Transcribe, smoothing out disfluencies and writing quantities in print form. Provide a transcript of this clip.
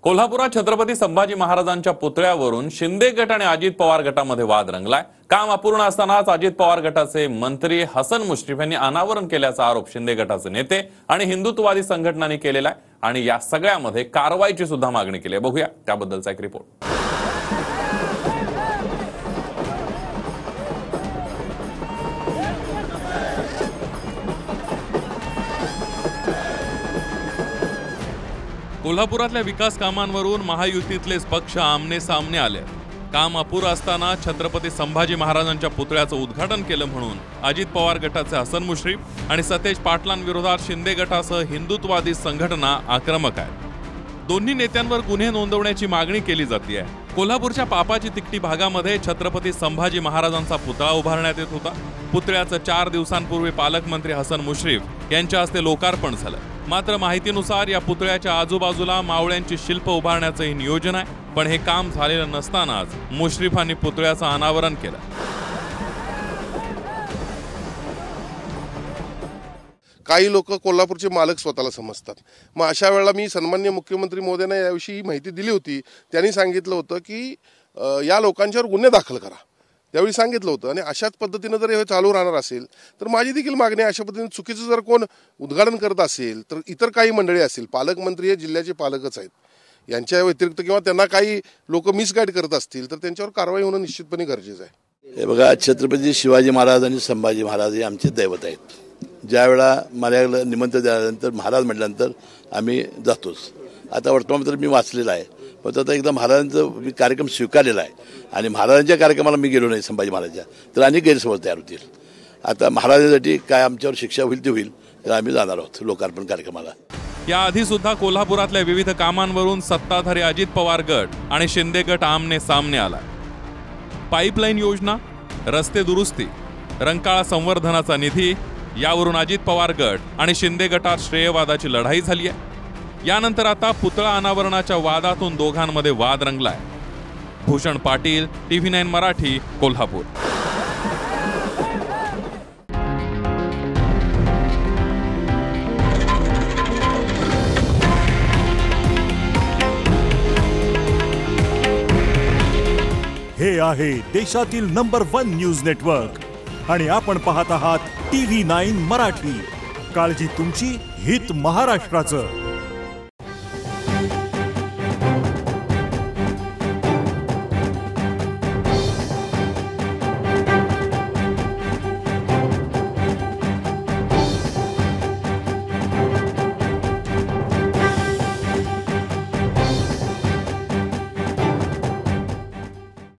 कोल्हापुरात छत्रपती संभाजी महाराजांच्या पुतळ्यावरून शिंदे गट आणि अजित पवार गटामध्ये वाद रंगलाय। काम अपूर्ण असतानाच अजित पवार गटाचे मंत्री हसन मुश्रीफ यांनी अनावरण केल्याचा आरोप शिंदे गटाचे नेते आणि हिंदुत्ववादी संघटनांनी केलेला आहे आणि या सगळ्यामध्ये कारवाईची सुद्धा मागणी केली आहे। बघूया त्याबद्दलचा एक रिपोर्ट। कोल्हापुरातल्या विकास कामांवरून महायुतीतलेच पक्ष आमने सामने आले। काम अपुरं असताना छत्रपती संभाजी महाराजांच्या पुतळ्याचं उद्घाटन केलं म्हणून अजित पवार गटाचे हसन मुश्रीफ आणि सतेज पाटलांविरोधात शिंदे गटासह हिंदुत्ववादी संघटना आक्रमक आहेत। दोन्ही नेत्यांवर गुन्हे नोंदवण्याची मागणी केली जाते आहे। कोल्हापूरच्या पापाची तिकटी भागामध्ये छत्रपती संभाजी महाराजांचा पुतळा उभारण्यात येत होता। पुतळ्याचं 4 दिवसांपूर्वी पालकमंत्री हसन मुश्रीफ यांच्या हस्ते लोकार्पण झालं। मात्र माहितीनुसार या पुतळ्याच्या आजूबाजूला मावळ्यांची शिल्प उभारण्याचंही नियोजन आहे, पण हे काम झालेलं नसतानाच मुश्रीफांनी पुतळ्याचं अनावरण केलं। काही लोक कोल्हापूरचे मालक स्वतःला समजतात। मग अशा वेळेला मी सन्माननीय मुख्यमंत्री महोदयांना याविषयी माहिती दिली होती। त्यांनी सांगितलं होतं की या लोकांच्यावर गुन्हे दाखल करा, त्यावेळी सांगितलं होतं। आणि अशाच पद्धतीनं जर हे चालू राहणार असेल तर माझी देखील मागणी आहे, अशा पद्धतीने चुकीचं जर कोण उद्घाटन करत असेल तर इतर काही मंडळी असतील, पालकमंत्री हे जिल्ह्याचे पालकच आहेत, यांच्या व्यतिरिक्त किंवा त्यांना काही लोक मिसगाईड करत असतील तर त्यांच्यावर कारवाई होणं निश्चितपणे गरजेचं आहे। हे बघा, छत्रपती शिवाजी महाराज आणि संभाजी महाराज हे आमचे दैवत आहेत। ज्या वेळा मला निमंत्रण दिल्यानंतर महाराज म्हटल्यानंतर आम्ही जातोच। आता वर्तमानपत्र मी वाचलेलं आहे, पण आता एकदा महाराजांचं मी कार्यक्रम स्वीकारलेला आहे आणि महाराजांच्या कार्यक्रमाला मी गेलो नाही संभाजी महाराजांच्या, तर अनेक गैरसमज तयार होतील। आता महाराजांसाठी काय आमच्यावर शिक्षा होईल ते होईल, तर आम्ही जाणार आहोत लोकार्पण कार्यक्रमाला। याआधी सुद्धा कोल्हापुरातल्या विविध कामांवरून सत्ताधारी अजित पवार गट आणि शिंदे गट आमने सामने आला। पाईपलाईन योजना, रस्ते दुरुस्ती, रंकाळा संवर्धनाचा निधी यावरून अजित पवार गट आणि शिंदे गटात श्रेयवादाची लढाई झाली आहे। यानंतर आता पुतळा अनावरणाच्या वादातून दोघांमध्ये वाद रंगलाय। भूषण पाटील, TV9 मराठी, कोल्हापूर। हे आहे देशातील नंबर 1 न्यूज नेटवर्क आणि आपण पाहत आहात TV9 मराठी। काळजी तुमची, हित महाराष्ट्राचं।